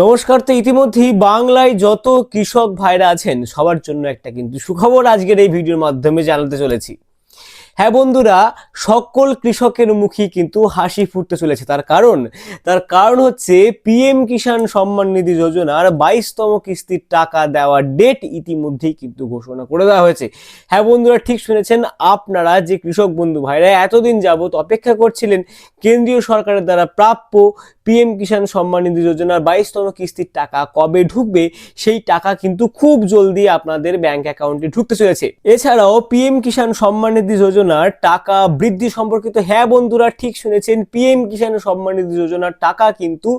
নমস্কার। তো ইতিমধ্যেই বাংলায় যত কৃষক ভাইরা আছেন সবার জন্য একটা কিন্তু সুখবর আজকের এই ভিডিওর মাধ্যমে জানাতে চলেছি। হ্যাঁ বন্ধুরা, সকল কৃষকের মুখে কিন্তু হাসি ফুটতে চলেছে। তার কারণ হচ্ছে পিএম কিষাণ সম্মান নিধি যোজনার 22তম কিস্তির টাকা দেওয়ার ডেট ইতিমধ্যেই কিন্তু ঘোষণা করে দেওয়া হয়েছে। হ্যাঁ বন্ধুরা, ঠিক শুনেছেন, আপনারা যে কৃষক বন্ধু ভাইরা এতদিন যাবত অপেক্ষা করছিলেন কেন্দ্রীয় সরকারের দ্বারা প্রাপ্য পিএম কিষাণ সম্মান নিধি যোজনার 22তম কিস্তির টাকা কবে ঢুকবে, সেই টাকা কিন্তু খুব জলদি আপনাদের ব্যাংক অ্যাকাউন্টে ঢুকতে চলেছে। এছাড়াও পিএম কিষাণ সম্মান নিধি যোজনার টাকা বৃদ্ধি সম্পর্কিত, হ্যাঁ বন্ধুরা ঠিক শুনেছেন, পিএম কিষাণ সম্মান নিধি যোজনার টাকা কিন্তু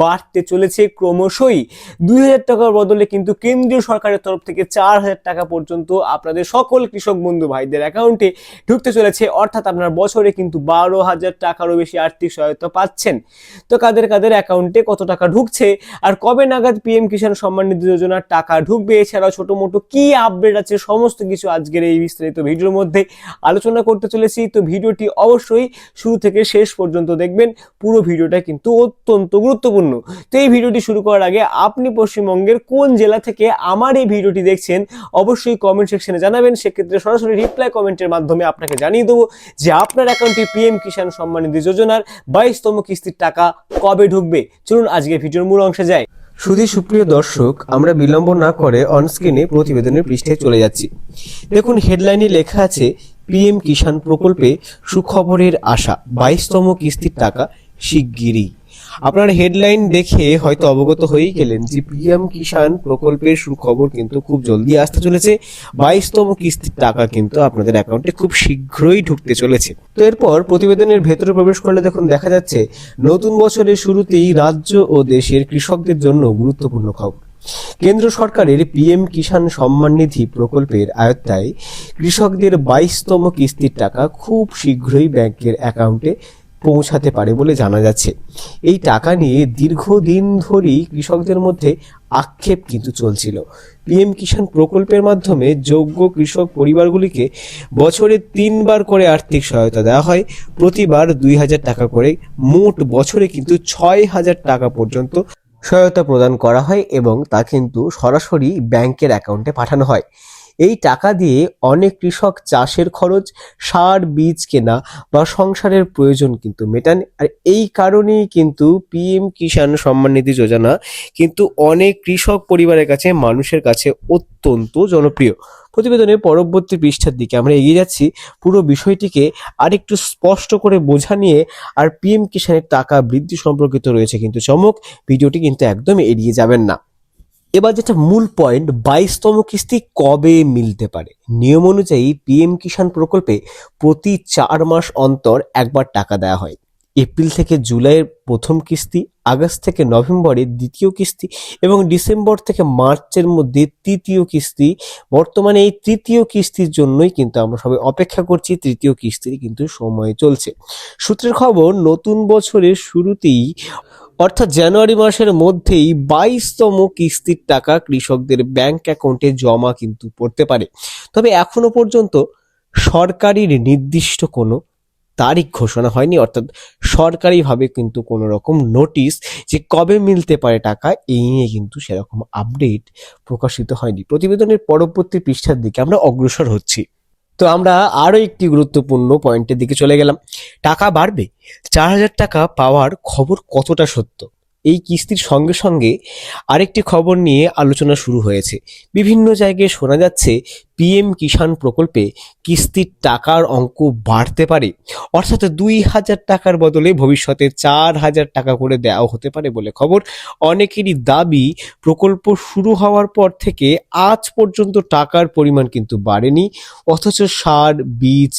বাড়তে চলেছে ক্রমশই। 2000 টাকার বদলে কিন্তু কেন্দ্রীয় সরকারের তরফ থেকে 4000 টাকা পর্যন্ত আপনাদের সকল কৃষক বন্ধু ভাইদের অ্যাকাউন্টে ঢুকতে চলেছে। অর্থাৎ আপনার বছরে কিন্তু 12,000 টাকারও বেশি আর্থিক সহায়তা পাচ্ছেন। তো কাদের কাদের অ্যাকাউন্টে কত টাকা ঢুকছে আর কবে নাগাদ পিএম কিষাণ সম্মান নিধি যোজনার টাকা ঢুকবে, এছাড়াও ছোট মোটো কি আপডেট আছে সমস্ত কিছু আজকের এই বিস্তারিত ভিডিওর মধ্যে আলোচনা করতে চলেছি। তো ভিডিওটি অবশ্যই শুরু থেকে শেষ পর্যন্ত দেখবেন, পুরো ভিডিওটা কিন্তু অত্যন্ত গুরুত্বপূর্ণ। তো এই ভিডিওটি শুরু করার আগে আপনি পশ্চিমবঙ্গের কোন জেলা থেকে আমার এই ভিডিওটি দেখছেন অবশ্যই কমেন্ট সেকশনে জানাবেন। সেক্ষেত্রে সরাসরি রিপ্লাই কমেন্টের মাধ্যমে আপনাকে জানিয়ে দেবো যে আপনার অ্যাকাউন্টে পিএম কিষাণ সম্মান নিধি যোজনার 22তম কিস্তির টাকা কবে ঢুকবে। চলুন আজকে ভিডিওর মূল অংশে যাই। শুধু সুপ্রিয় দর্শক, আমরা বিলম্ব না করে অনস্ক্রিনে প্রতিবেদনের পৃষ্ঠায় চলে যাচ্ছি। দেখুন, হেডলাইনে লেখা আছে পিএম কিষাণ প্রকল্পে সুখবরের আশা, 22তম কিস্তির টাকা শিগগিরই। আপনার হেডলাইন দেখে হয়তো অবগত হয়েই গেলেন যে পিএম কিষাণ প্রকল্পের সুখবর কিন্তু খুব জলদি আসতে চলেছে। 22তম কিস্তির টাকা কিন্তু আপনাদের অ্যাকাউন্টে খুব শীঘ্রই ঢুকতে চলেছে। তো এরপর প্রতিবেদনের ভেতরে প্রবেশ করলে দেখুন দেখা যাচ্ছে নতুন বছরের শুরুতেই রাজ্য ও দেশের কৃষকদের জন্য গুরুত্বপূর্ণ খবর। কেন্দ্র সরকারের পিএম কিষাণ সম্মান নিধি প্রকল্পের আওতায় কৃষকদের 22তম কিস্তির টাকা খুব শীঘ্রই ব্যাংকের অ্যাকাউন্টে পৌঁছাতে পারে বলে জানা যাচ্ছে। এই টাকা নিয়ে দীর্ঘদিন ধরেই কৃষকদের মধ্যে আক্ষেপ কিন্তু চলছিল। পিএম কিষাণ প্রকল্পের মাধ্যমে যোগ্য কৃষক পরিবারগুলিকে বছরে 3বার করে আর্থিক সহায়তা দেওয়া হয়, প্রতিবার 2000 টাকা করে, মোট বছরে কিন্তু 6000 টাকা পর্যন্ত সহায়তা প্রদান করা হয় এবং তা কিন্তু সরাসরি ব্যাংকের অ্যাকাউন্টে পাঠানো হয়। এই টাকা দিয়ে অনেক কৃষক চাষের খরচ, সার, বীজ কেনা বা সংসারের প্রয়োজন কিন্তু মেটান। আর এই কারণেই কিন্তু পিএম কিষাণ সম্মান নিধি যোজনা কিন্তু অনেক কৃষক পরিবারের কাছে, মানুষের কাছে অত্যন্ত জনপ্রিয়। প্রতিবেদনের পরবর্তী পৃষ্ঠার দিকে আমরা এগিয়ে যাচ্ছি পুরো বিষয়টিকে আরেকটু স্পষ্ট করে বোঝা নিয়ে। আর পিএম কিষাণের টাকা বৃদ্ধি সম্পর্কিত রয়েছে কিন্তু চমক, ভিডিওটি কিন্তু একদম এড়িয়ে যাবেন না। এবার যেটা মূল পয়েন্ট, 22তম কিস্তি কবে মিলতে পারে। নিয়ম অনুযায়ী পিএম কিষাণ প্রকল্পে প্রতি 4 মাস অন্তর একবার টাকা দেওয়া হয়। এপ্রিল থেকে জুলাইয়ের প্রথম কিস্তি, আগস্ট থেকে নভেম্বরের দ্বিতীয় কিস্তি এবং ডিসেম্বর থেকে মার্চের মধ্যে তৃতীয় কিস্তি। বর্তমানে এই তৃতীয় কিস্তির জন্যই কিন্তু আমরা সবাই অপেক্ষা করছি, তৃতীয় কিস্তির কিন্তু সময় চলছে। সূত্রের খবর, নতুন বছরের শুরুতেই অর্থাৎ জানুয়ারি মাসের মধ্যেই 22তম কিস্তির টাকা কৃষকদের ব্যাংক অ্যাকাউন্টে জমা কিন্তু পড়তে পারে। তবে এখনো পর্যন্ত সরকারের নির্দিষ্ট কোনো তারিখ ঘোষণা হয়নি, অর্থাৎ সরকারিভাবে কিন্তু কোনো রকম নোটিশ যে কবে মিলতে পারে টাকা, এই নিয়ে কিন্তু সেরকম আপডেট প্রকাশিত হয়নি। প্রতিবেদনের পরবর্তী পৃষ্ঠার দিকে আমরা অগ্রসর হচ্ছি। তো আমরা আরো একটি গুরুত্বপূর্ণ পয়েন্টের দিকে চলে গেলাম। টাকা বাড়বে, 4000 টাকা পাওয়ার খবর কতটা সত্য? এই কিস্তির সঙ্গে সঙ্গে আরেকটি খবর নিয়ে আলোচনা শুরু হয়েছে। বিভিন্ন জায়গায় শোনা যাচ্ছে পিএম কিষাণ প্রকল্পে কিস্তির টাকার অঙ্ক বাড়তে পারে, অর্থাৎ 2000 টাকার বদলে ভবিষ্যতে 4000 টাকা করে দেওয়া হতে পারে বলে খবর। অনেকেরই দাবি, প্রকল্প শুরু হওয়ার পর থেকে আজ পর্যন্ত টাকার পরিমাণ কিন্তু বাড়েনি, অথচ সার, বীজ,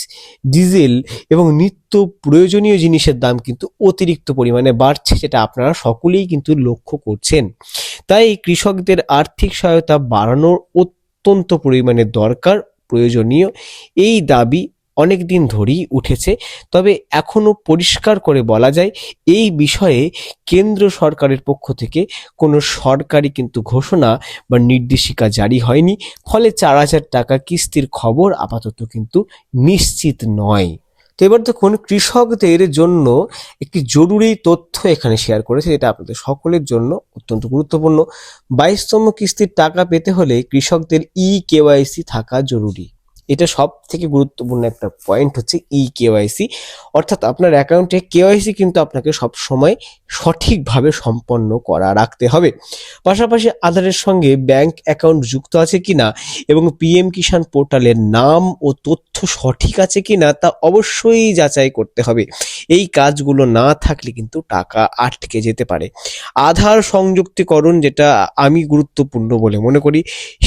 ডিজেল এবং নিত্য প্রয়োজনীয় জিনিসের দাম কিন্তু অতিরিক্ত পরিমাণে বাড়ছে, যেটা আপনারা সকলেই কিন্তু লক্ষ্য করছেন। তাই কৃষকদের আর্থিক সহায়তা বাড়ানোর অত্যন্ত পরিমাণে দরকার, প্রয়োজনীয়। এই দাবি অনেক দিন ধরেই উঠেছে, তবে এখনো পরিষ্কার করে বলা যায় এই বিষয়ে কেন্দ্র সরকারের পক্ষ থেকে কোনো সরকারি কিন্তু ঘোষণা বা নির্দেশিকা জারি হয়নি। ফলে 4000 টাকা কিস্তির খবর আপাতত কিন্তু নিশ্চিত নয়। তো তো এবার দেখুন, কৃষকদের জন্য একটি জরুরি তথ্য এখানে শেয়ার করেছে, যেটা আপনাদের সকলের জন্য অত্যন্ত গুরুত্বপূর্ণ। 22তম কিস্তির টাকা পেতে হলে কৃষকদের কেওয়াইসি থাকা জরুরি। এটা সব থেকে গুরুত্বপূর্ণ একটা পয়েন্ট হচ্ছে কেওয়াইসি, অর্থাৎ আপনার অ্যাকাউন্টে কেওয়াইসি কিন্তু আপনাকে সব সময় সঠিকভাবে সম্পন্ন করা রাখতে হবে। পাশাপাশি আধারের সঙ্গে ব্যাংক অ্যাকাউন্ট যুক্ত আছে কিনা এবং পিএম কিষাণ পোর্টালের নাম ও তথ্য সঠিক আছে কিনা তা অবশ্যই যাচাই করতে হবে। এই কাজগুলো না থাকলে কিন্তু টাকা আটকে যেতে পারে। আধার সংযুক্তিকরণ, যেটা আমি গুরুত্বপূর্ণ বলে মনে করি,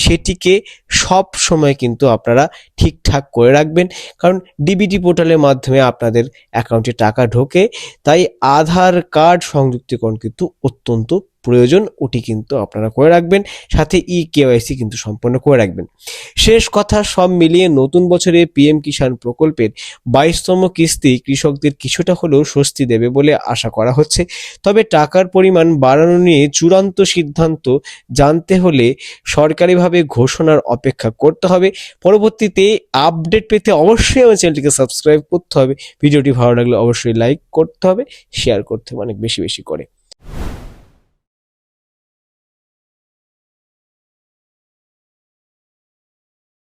সেটিকে সব সময় কিন্তু আপনারা ঠিকঠাক করে রাখবেন, কারণ ডিবিটি পোর্টালের মাধ্যমে আপনাদের অ্যাকাউন্টে টাকা ঢোকে, তাই আধার কার্ড সংযুক্তিকরণ কিন্তু অত্যন্ত প্রয়োজন। ওটি কিন্তু আপনারা করে রাখবেন, সাথে কেওয়াইসি কিন্তু সম্পন্ন করে রাখবেন। শেষ কথা, সব মিলিয়ে নতুন বছরে পিএম কিষাণ প্রকল্পের 22তম কিস্তি কৃষকদের কিছুটা হলেও স্বস্তি দেবে বলে আশা করা হচ্ছে। তবে টাকার পরিমাণ বাড়ানো নিয়ে চূড়ান্ত সিদ্ধান্ত জানতে হলে সরকারিভাবে ঘোষণার অপেক্ষা করতে হবে। পরবর্তীতে আপডেট পেতে অবশ্যই আমার চ্যানেলটিকে সাবস্ক্রাইব করতে হবে। ভিডিওটি ভালো লাগলে অবশ্যই লাইক করতে হবে, শেয়ার করতে হবে অনেক বেশি বেশি করে।